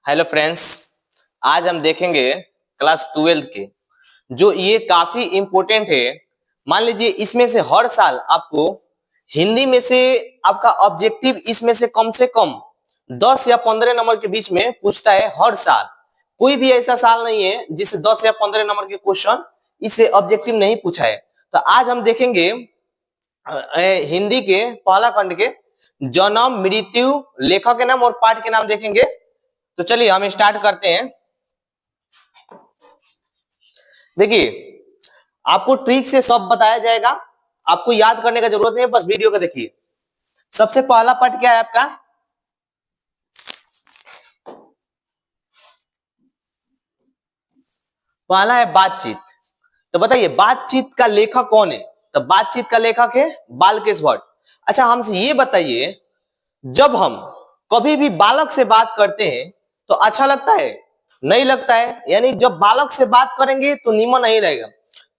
Hello friends, आज हम देखेंगे क्लास 12 के जो ये काफी इंपॉर्टेंट है। मान लीजिए इसमें से हर साल आपको हिंदी में से आपका ऑब्जेक्टिव इसमें से कम 10 या 15 नंबर के बीच में पूछता है हर साल। कोई भी ऐसा साल नहीं है जिससे 10 या 15 नंबर के क्वेश्चन इससे ऑब्जेक्टिव नहीं पूछा है। तो आज हम देखेंगे हिंदी के पहला खंड के जन्म, मृत्यु, लेखक के नाम और पाठ के नाम देखेंगे। तो चलिए हम स्टार्ट करते हैं। देखिए, आपको ट्रिक से सब बताया जाएगा, आपको याद करने का जरूरत नहीं है, बस वीडियो को देखिए। सबसे पहला पार्ट क्या है आपका? पहला है बातचीत। तो बताइए बातचीत का लेखक कौन है? तो बातचीत का लेखक है बालकेश भट्ट। अच्छा, हमसे ये बताइए, जब हम कभी भी बालक से बात करते हैं तो अच्छा लगता है? नहीं लगता है। यानी जब बालक से बात करेंगे तो नीमन नहीं रहेगा।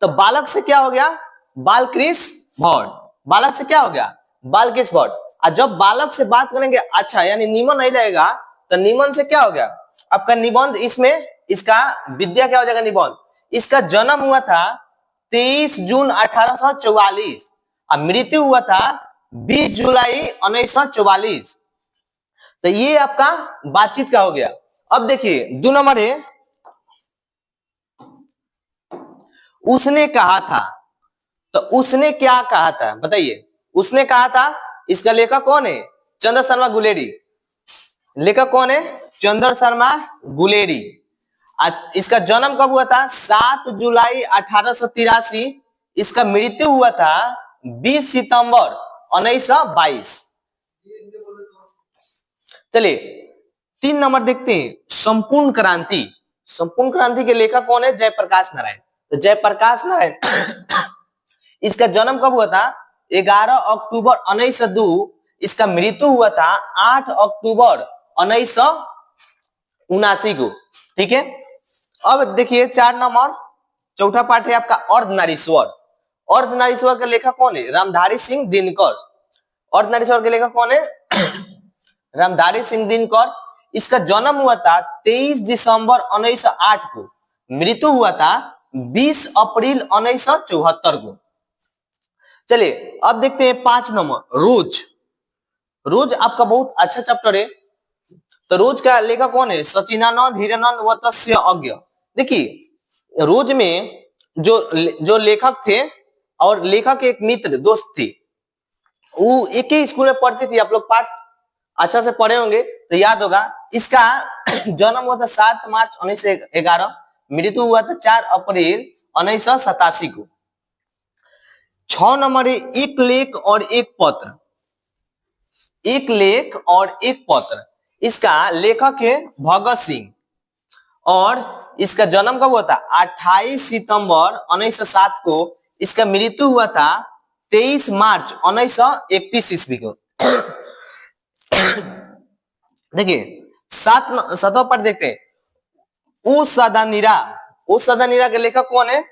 तो बालक से क्या हो गया? बालकृष्ण भट्ट। बालक से क्या हो गया? बालकेश भट्ट। और जब बालक से बात करेंगे अच्छा यानी नीमन नहीं रहेगा, तो नीमन से क्या हो गया? आपका निबंध, इसमें इसका विद्या क्या हो जाएगा? निबंध। इसका जन्म हुआ था 23 जून 1844 और मृत्यु हुआ था 20 जुलाई 1944। तो ये आपका बातचीत का हो गया। अब देखिए 2 नंबर है, उसने कहा था। तो उसने क्या कहा था बताइए? उसने कहा था, इसका लेखक कौन है? चंद्र शर्मा गुलेरी। लेखक कौन है? चंद्र शर्मा गुलेरी। इसका जन्म कब हुआ था? 7 जुलाई 1883। इसका मृत्यु हुआ था 20 सितंबर 1922। चलिए 3 नंबर देखते हैं, संपूर्ण क्रांति। संपूर्ण क्रांति के लेखक कौन है? जयप्रकाश नारायण। तो जयप्रकाश नारायण इसका जन्म कब हुआ था? 11 अक्टूबर 1902। इसका मृत्यु हुआ था 8 अक्टूबर 1979 को। ठीक है। अब देखिए 4 नंबर, चौथा पाठ है आपका अर्धनारीश्वर। अर्धनारीश्वर के लेखक कौन है? रामधारी सिंह दिनकर। अर्धनारीश्वर के लेखक कौन है? रामधारी सिंह दिनकर। इसका जन्म हुआ था 23 दिसंबर 1908 को। मृत्यु हुआ था 20 अप्रैल 1974 को। चलिए अब देखते हैं 5 नंबर, रोज। रोज आपका बहुत अच्छा चैप्टर है। तो रोज का लेखक कौन है? सचिनानंद हीरानंद व तस्य अज्ञ। देखिए रोज में जो लेखक थे और लेखक के एक मित्र दोस्त थे, वो एक ही स्कूल में पढ़ती थी। आप लोग पाठ अच्छा से पढ़े होंगे तो याद होगा। इसका जन्म हुआ था 7 मार्च 1911। मृत्यु हुआ था 4 अप्रैल 1987 को। 6 नंबर है, एक लेख और एक पत्र। एक लेख और एक पत्र। इसका लेखक है भगत सिंह और इसका जन्म कब हुआ था? 28 सितंबर 1907 को। इसका मृत्यु हुआ था 23 मार्च 1931 ईस्वी को। देखिए 7वां पाठ देखते हैं, ओ सदानीरा। ओ सदानीरा के लेखक कौन है?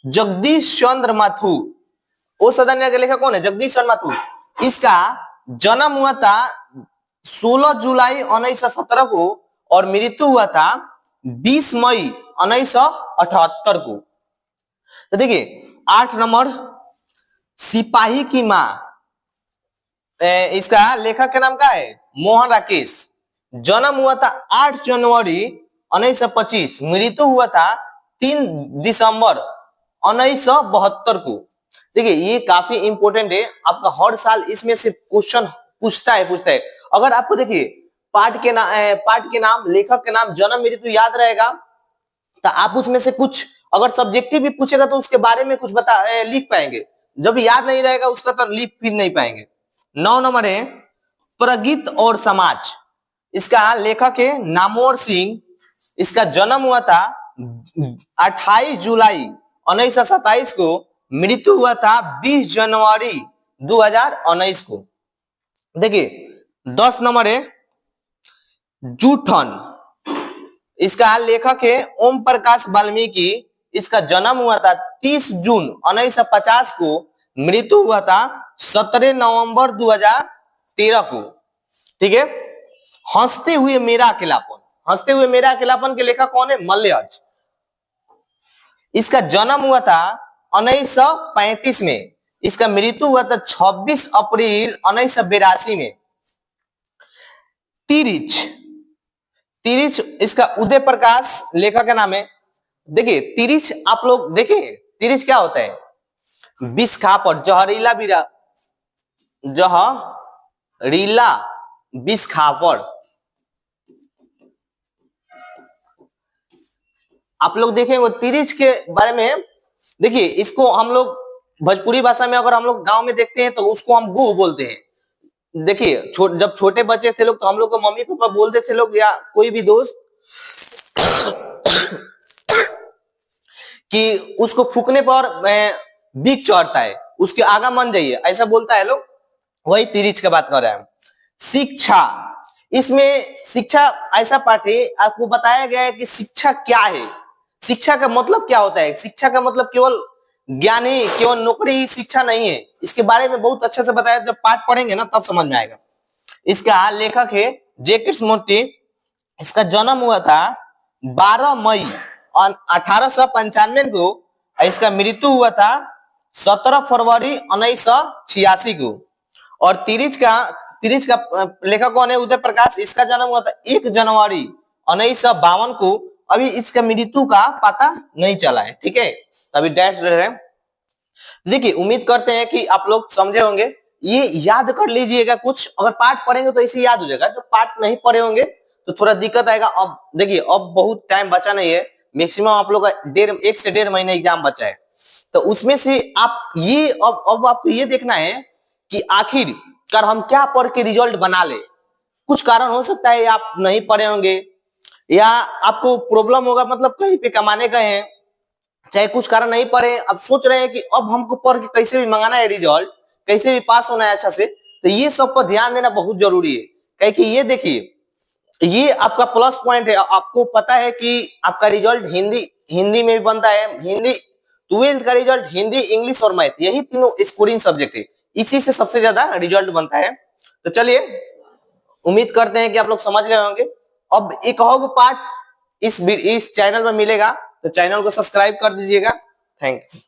जगदीश चंद्र माथुर। ओ सदानीरा के लेखक कौन है? जगदीश चंद्र माथुर। इसका जन्म हुआ था 16 जुलाई 1917 को और मृत्यु हुआ था 20 मई 1978 को। तो देखिए 8 नंबर, सिपाही की मां। इसका लेखक का नाम क्या है? मोहन राकेश। जन्म हुआ था 8 जनवरी 1925। मृत्यु हुआ था 3 दिसंबर 1972 को। देखिए ये काफी इंपॉर्टेंट है, आपका हर साल इसमें से क्वेश्चन पूछता है। अगर आपको देखिए पाठ के नाम, लेखक के नाम, जन्म, मृत्यु याद रहेगा तो आप उसमें से कुछ, अगर सब्जेक्टिव भी पूछेगा तो उसके बारे में कुछ लिख पाएंगे। जब याद नहीं रहेगा उसका तो लिख फिर नहीं पाएंगे। 9 नंबर है, प्रगीत और समाज। इसका लेखक है नामोर सिंह। इसका जन्म हुआ था 28 जुलाई 1927 को। मृत्यु हुआ था 20 जनवरी 2019 को। देखिए 10 नंबर है, जूठन। इसका लेखक है ओम प्रकाश वाल्मीकि। इसका जन्म हुआ था 30 जून 1950 को। मृत्यु हुआ था 17 नवंबर 2013 को। ठीक है। हंसते हुए मेरा अकेलापन। हंसते हुए मेरा अकेलापन के लेखक कौन है? मलयाज। इसका जन्म हुआ था 1935 में, इसका मृत्यु हुआ था 26 अप्रैल 1982 में। तिरिच, तिरिच इसका उदय प्रकाश लेखक का नाम है। देखिए तिरिच आप लोग देखे, तिरिच क्या होता है? विषखापड़, जहरीला जहरीला विषखापड़। आप लोग देखेंगे तिरिच के बारे में। देखिए इसको हम लोग भोजपुरी भाषा में अगर हम लोग गांव में देखते हैं तो उसको हम गू बोलते हैं। देखिए जब छोटे बच्चे थे लोग तो हम लोग को मम्मी पापा बोलते थे लोग या कोई भी दोस्त कि उसको फूकने पर बिग चढ़ता है, उसके आगा मन जाइए, ऐसा बोलता है लोग। वही तिरिच की बात कर रहे हैं। शिक्षा, इसमें शिक्षा ऐसा पाठ है आपको बताया गया है कि शिक्षा क्या है, शिक्षा का मतलब क्या होता है। शिक्षा का मतलब केवल ज्ञान ही, केवल नौकरी ही शिक्षा नहीं है। इसके बारे में बहुत अच्छे से बताया, जब पाठ पढ़ेंगे ना तब समझ में आएगा। इसका लेखक है जे कृष्णमूर्ति। इसका जन्म हुआ था 12 मई 1895 को। इसका मृत्यु हुआ था 17 फरवरी 1986 को। और तिरिच का लेखक कौन है? उदय प्रकाश। इसका जन्म हुआ था 1 जनवरी 1952 को। अभी इसका मृत्यु का पता नहीं चला है, ठीक है, अभी डैश है। देखिए उम्मीद करते हैं कि आप लोग समझे होंगे। ये याद कर लीजिएगा, कुछ अगर पाठ पढ़ेंगे तो इसे याद हो जाएगा, जो पाठ नहीं पढ़े होंगे तो थोड़ा दिक्कत आएगा। अब देखिए अब बहुत टाइम बचा नहीं है, मैक्सिमम आप लोग का 1 से 1.5 महीने एग्जाम बचा है। तो उसमें से आप ये अब आपको ये देखना है कि आखिरकार हम क्या पढ़ के रिजल्ट बना ले। कुछ कारण हो सकता है आप नहीं पढ़े होंगे या आपको प्रॉब्लम होगा, मतलब कहीं पे कमाने गए हैं, चाहे कुछ कारण नहीं पढ़े, अब सोच रहे हैं कि अब हमको पढ़ के कैसे भी मंगाना है रिजल्ट, कैसे भी पास होना है अच्छा से। तो ये सब पर ध्यान देना बहुत जरूरी है, क्योंकि कि ये देखिए ये आपका प्लस पॉइंट है। आपको पता है कि आपका रिजल्ट हिंदी में भी बनता है। हिंदी 12th का रिजल्ट हिंदी, इंग्लिश और मैथ, यही तीनों स्कोरिंग सब्जेक्ट है, इसी से सबसे ज्यादा रिजल्ट बनता है। तो चलिए उम्मीद करते हैं कि आप लोग समझ गए होंगे। अब एक और पार्ट इस चैनल में मिलेगा, तो चैनल को सब्सक्राइब कर दीजिएगा। Thank you.